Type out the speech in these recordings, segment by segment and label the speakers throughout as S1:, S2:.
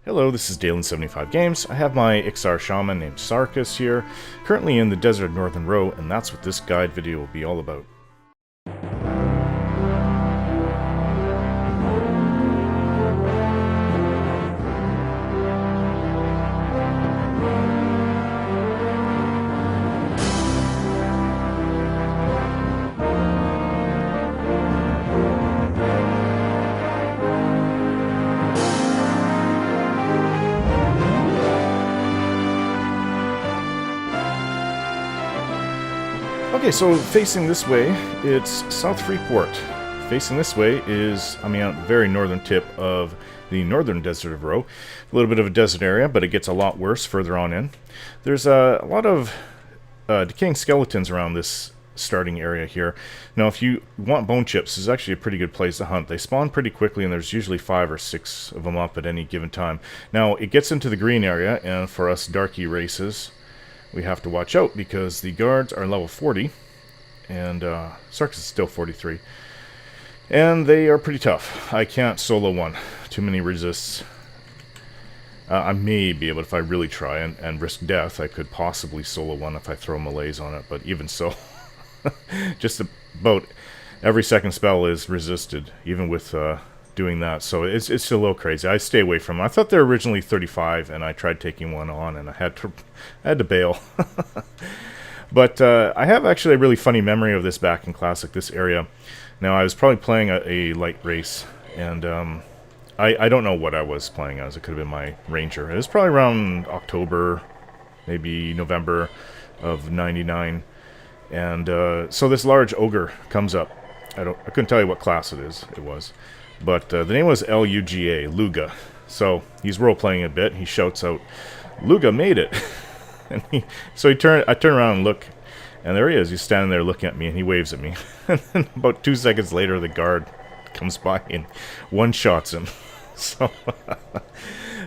S1: Hello, this is Daelyn75 Games. I have my Ixar shaman named Sarkis here, currently in the Desert of Northern Row, and that's what this guide video will be all about. Okay, so facing this way, it's South Freeport. Facing this way is, on the very northern tip of the northern Desert of Row. A little bit of a desert area, but it gets a lot worse further on in. There's a lot of decaying skeletons around this starting area here. Now, if you want bone chips, this is actually a pretty good place to hunt. They spawn pretty quickly, and there's usually 5 or 6 of them up at any given time. Now, it gets into the green area, and for us darky races, we have to watch out because the guards are level 40 and Sarkis is still 43, and they are pretty tough. I can't solo one. Too many resists. I may be able, if I really try and risk death, I could possibly solo one if I throw melees on it, but even so, just about every second spell is resisted, even with doing that, so it's a little crazy. I stay away from them. I thought they were originally 35, and I tried taking one on, and I had to bail. But I have actually a really funny memory of this back in Classic, this area. Now, I was probably playing a light race, and I don't know what I was playing as. It could have been my Ranger. It was probably around October, maybe November of 99. And so this large ogre comes up. I couldn't tell you what class it was. But the name was L-U-G-A, Luga. So he's role-playing a bit. He shouts out, "Luga made it!" And I turn around and look, and there he is. He's standing there looking at me, and he waves at me. And then about 2 seconds later, the guard comes by and one-shots him. So,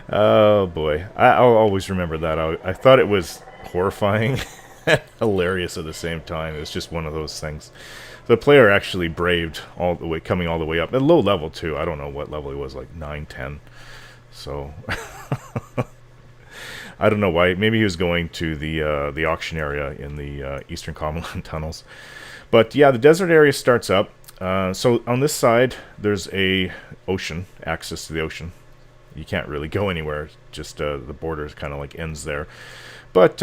S1: oh boy. I'll always remember that. I thought it was horrifying and hilarious at the same time. It was just one of those things. The player actually braved all the way, coming all the way up. At low level, too. I don't know what level he was, like 9, 10. So, I don't know why. Maybe he was going to the auction area in the Eastern Commonland tunnels. But yeah, the desert area starts up. So on this side, there's a ocean, access to the ocean. You can't really go anywhere. Just the border kind of like ends there. But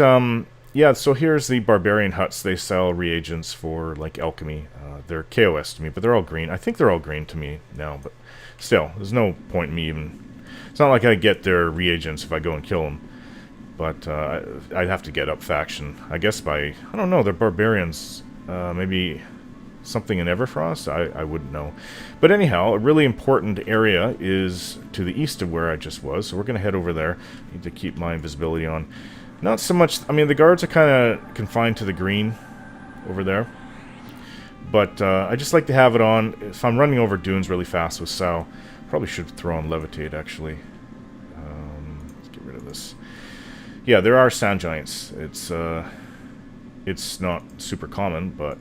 S1: yeah, so here's the barbarian huts. They sell reagents for like alchemy. They're KOS to me, but they're all green. I think they're all green to me now, but still, there's no point in me even... It's not like I get their reagents if I go and kill them. But I'd have to get up faction. I guess by... I don't know, they're barbarians. Maybe something in Everfrost? I wouldn't know. But anyhow, a really important area is to the east of where I just was. So we're going to head over there. Need to keep my invisibility on. Not so much... I mean, the guards are kind of confined to the green over there. But I just like to have it on. If I'm running over dunes really fast with Sal, probably should throw on Levitate, actually. Let's get rid of this. Yeah, there are sand giants. It's not super common, but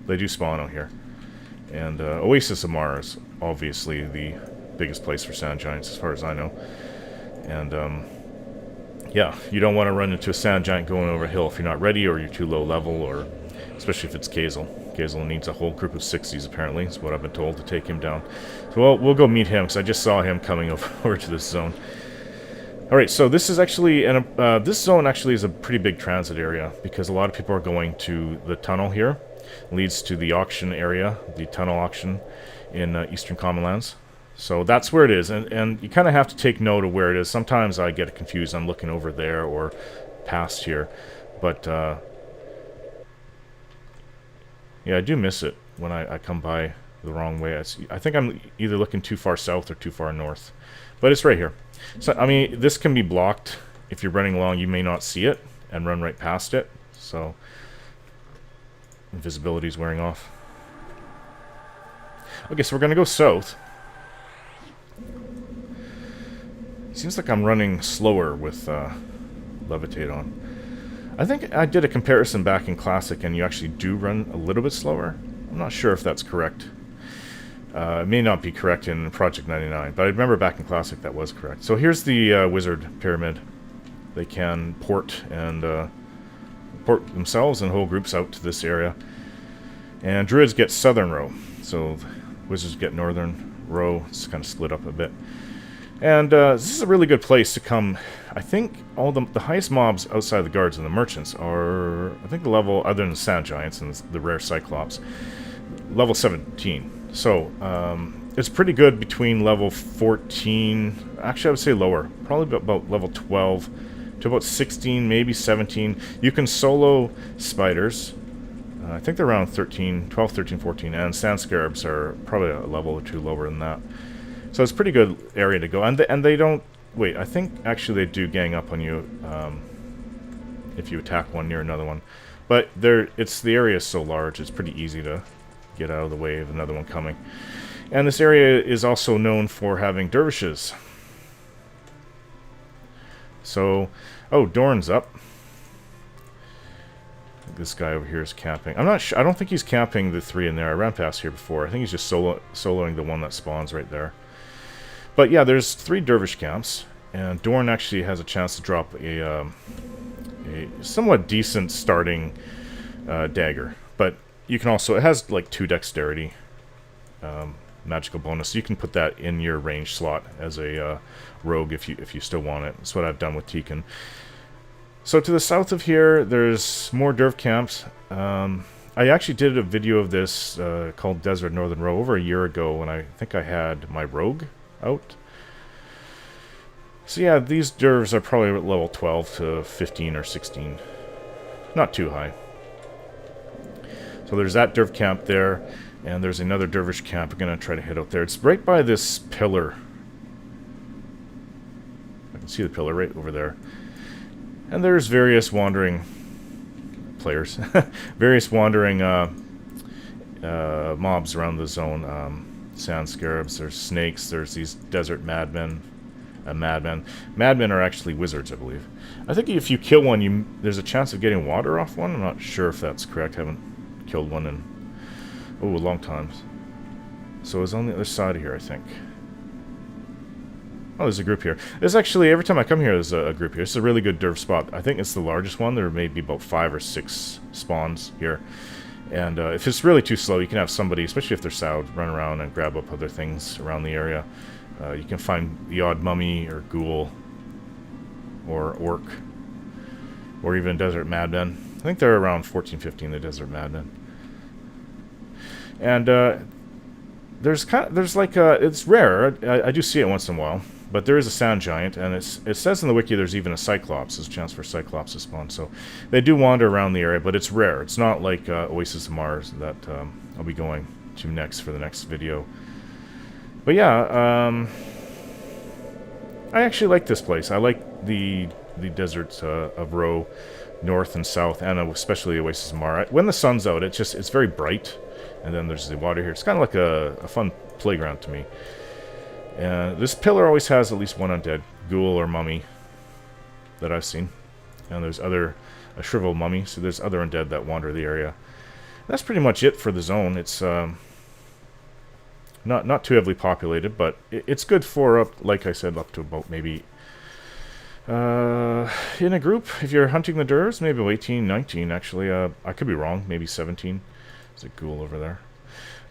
S1: they do spawn out here. And Oasis of Mars, obviously the biggest place for sand giants, as far as I know. And yeah, you don't want to run into a sand giant going over a hill if you're not ready, or you're too low level, or especially if it's Kazel. Kazel needs a whole group of 60s, apparently, is what I've been told, to take him down. So we'll go meet him, because I just saw him coming over to this zone. Alright, so this is actually, this zone actually is a pretty big transit area, because a lot of people are going to the tunnel here. It leads to the auction area, the tunnel auction in Eastern Commonlands. So that's where it is, and you kind of have to take note of where it is. Sometimes I get confused, I'm looking over there or past here, but yeah, I do miss it when I come by the wrong way. I think I'm either looking too far south or too far north, but it's right here. So, I mean, this can be blocked. If you're running along, you may not see it and run right past it. So, invisibility is wearing off. Okay, so we're going to go south. Seems like I'm running slower with Levitate on. I think I did a comparison back in Classic, and you actually do run a little bit slower. I'm not sure if that's correct. It may not be correct in Project 99, but I remember back in Classic that was correct. So here's the Wizard Pyramid. They can port themselves and whole groups out to this area. And Druids get Southern Row, so Wizards get Northern Row. It's kind of split up a bit. And this is a really good place to come. I think all the highest mobs outside the guards and the merchants are, I think the level, other than the Sand Giants and the rare Cyclops, level 17. So it's pretty good between level 14, actually I would say lower, probably about level 12 to about 16, maybe 17. You can solo spiders. I think they're around 13, 12, 13, 14, and Sand Scarabs are probably a level or two lower than that. So it's a pretty good area to go, and they don't... Wait, I think actually they do gang up on you if you attack one near another one. But the area is so large, it's pretty easy to get out of the way of another one coming. And this area is also known for having dervishes. So, oh, Dorn's up. This guy over here is camping. I'm not sure. I don't think he's camping the three in there. I ran past here before. I think he's just soloing the one that spawns right there. But yeah, there's 3 dervish camps, and Dorn actually has a chance to drop a somewhat decent starting dagger. But you can also, it has like 2 dexterity magical bonus. So you can put that in your range slot as a rogue if you still want it. That's what I've done with Tekin. So to the south of here, there's more derv camps. I actually did a video of this called Desert Northern Row over a year ago when I think I had my rogue out. So yeah, these dervs are probably at level 12 to 15 or 16. Not too high. So there's that derv camp there, and there's another dervish camp. We're going to try to head out there. It's right by this pillar. I can see the pillar right over there. And there's various wandering players, various wandering mobs around the zone. Sand Scarabs, there's snakes, there's these desert madmen. Madmen are actually wizards, I believe. I think if you kill one, there's a chance of getting water off one. I'm not sure if that's correct. I haven't killed one in a long time. So it's on the other side of here, I think. Oh, there's a group here. There's actually, every time I come here, there's a group here. It's a really good derv spot. I think it's the largest one. There may be about 5 or 6 spawns here. And if it's really too slow, you can have somebody, especially if they're Saud, run around and grab up other things around the area. You can find the odd mummy or ghoul or orc or even desert madmen. I think they're around 14, 15, the desert madmen. And there's like it's rare. I do see it once in a while, but there is a sand giant, and it says in the wiki there's even a cyclops. There's a chance for cyclops to spawn. So they do wander around the area, but it's rare. It's not like Oasis of Mars that I'll be going to next for the next video. But yeah, I actually like this place. I like the deserts of Row, north and south, and especially Oasis of Mars. When the sun's out, it's very bright, and then there's the water here. It's kind of like a fun playground to me. And this pillar always has at least one undead ghoul or mummy that I've seen, and there's a shriveled mummy. So there's other undead that wander the area. That's pretty much it for the zone. It's not too heavily populated, but it's good for like I said, up to about maybe in a group, if you're hunting the Durs, maybe 18, 19 actually. I could be wrong, maybe 17. There's a ghoul over there.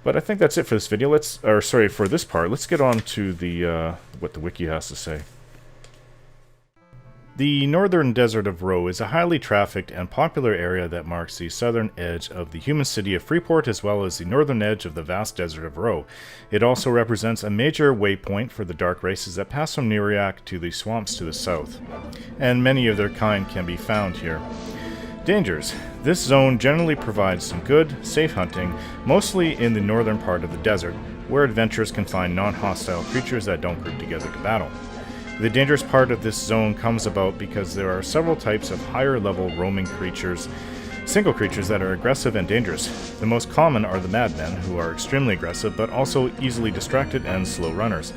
S1: But I think that's it for this video. For this part, let's get on to the what the wiki has to say. The northern desert of Row is a highly trafficked and popular area that marks the southern edge of the human city of Freeport as well as the northern edge of the vast desert of Row. It also represents a major waypoint for the dark races that pass from Neriak to the swamps to the south, and many of their kind can be found here. Dangers. This zone generally provides some good, safe hunting, mostly in the northern part of the desert, where adventurers can find non-hostile creatures that don't group together to battle. The dangerous part of this zone comes about because there are several types of higher level roaming creatures, single creatures that are aggressive and dangerous. The most common are the madmen, who are extremely aggressive but also easily distracted and slow runners.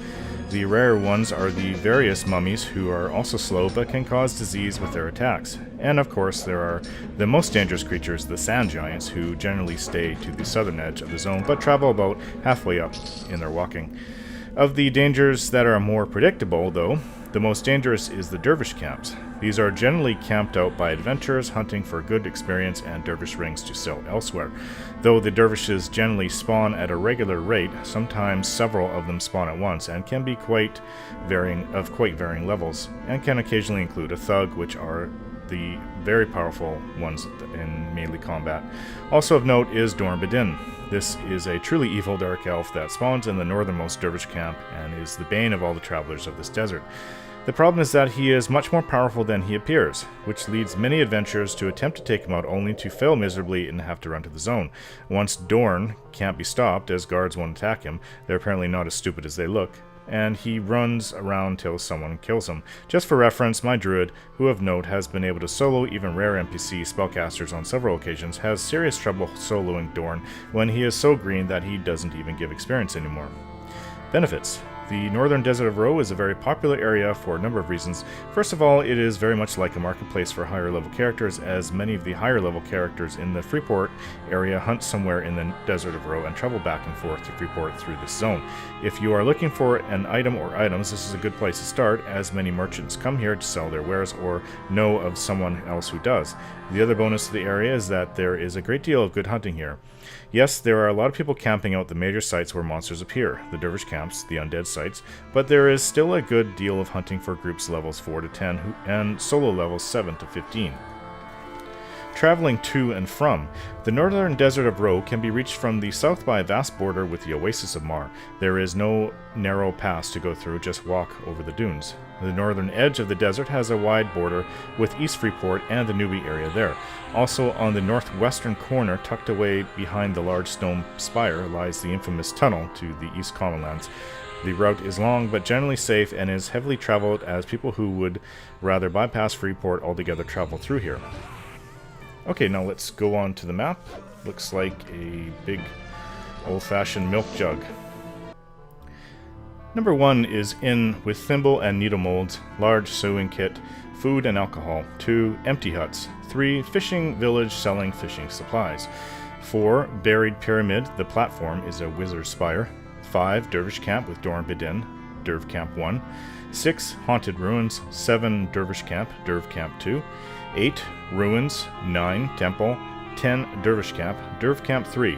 S1: The rarer ones are the various mummies, who are also slow but can cause disease with their attacks. And of course there are the most dangerous creatures, the sand giants, who generally stay to the southern edge of the zone but travel about halfway up in their walking. Of the dangers that are more predictable, though, the most dangerous is the dervish camps. These are generally camped out by adventurers hunting for good experience and dervish rings to sell elsewhere. Though the dervishes generally spawn at a regular rate, sometimes several of them spawn at once and can be quite varying levels, and can occasionally include a thug, which are the very powerful ones in melee combat. Also of note is Dorn Bedin. This is a truly evil dark elf that spawns in the northernmost dervish camp and is the bane of all the travelers of this desert. The problem is that he is much more powerful than he appears, which leads many adventurers to attempt to take him out only to fail miserably and have to run to the zone. Once Dorn can't be stopped, as guards won't attack him, they're apparently not as stupid as they look, and he runs around till someone kills him. Just for reference, my druid, who of note has been able to solo even rare NPC spellcasters on several occasions, has serious trouble soloing Dorn when he is so green that he doesn't even give experience anymore. Benefits. The northern desert of Ro is a very popular area for a number of reasons. First of all, it is very much like a marketplace for higher level characters, as many of the higher level characters in the Freeport area hunt somewhere in the desert of Ro and travel back and forth to Freeport through this zone. If you are looking for an item or items, this is a good place to start, as many merchants come here to sell their wares or know of someone else who does. The other bonus to the area is that there is a great deal of good hunting here. Yes, there are a lot of people camping out the major sites where monsters appear, the dervish camps, the undead sites, but there is still a good deal of hunting for groups levels 4 to 10 and solo levels 7 to 15. Traveling to and from. The northern desert of Ro can be reached from the south by a vast border with the oasis of Mar. There is no narrow pass to go through, just walk over the dunes. The northern edge of the desert has a wide border with East Freeport and the Newbie area there. Also on the northwestern corner, tucked away behind the large stone spire, lies the infamous tunnel to the East Commonlands. The route is long but generally safe and is heavily traveled, as people who would rather bypass Freeport altogether travel through here. Okay, now let's go on to the map. Looks like a big old-fashioned milk jug. Number 1 is inn with thimble and needle molds, large sewing kit, food and alcohol. 2, empty huts. 3, fishing village selling fishing supplies. 4, buried pyramid, the platform is a wizard's spire. 5, dervish camp with Dorn Bedin, Derv Camp 1. 6, haunted ruins. 7, dervish camp, Derv Camp 2. 8, ruins. 9, temple. 10, dervish camp, Derv Camp 3.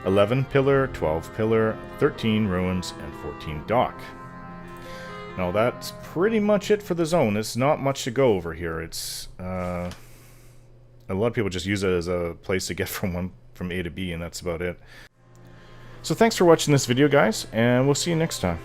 S1: 11, pillar. 12, pillar. 13, ruins. And 14, dock. Now that's pretty much it for the zone. It's not much to go over here. It's a lot of people just use it as a place to get from A to B, and that's about it. So thanks for watching this video, guys, and we'll see you next time.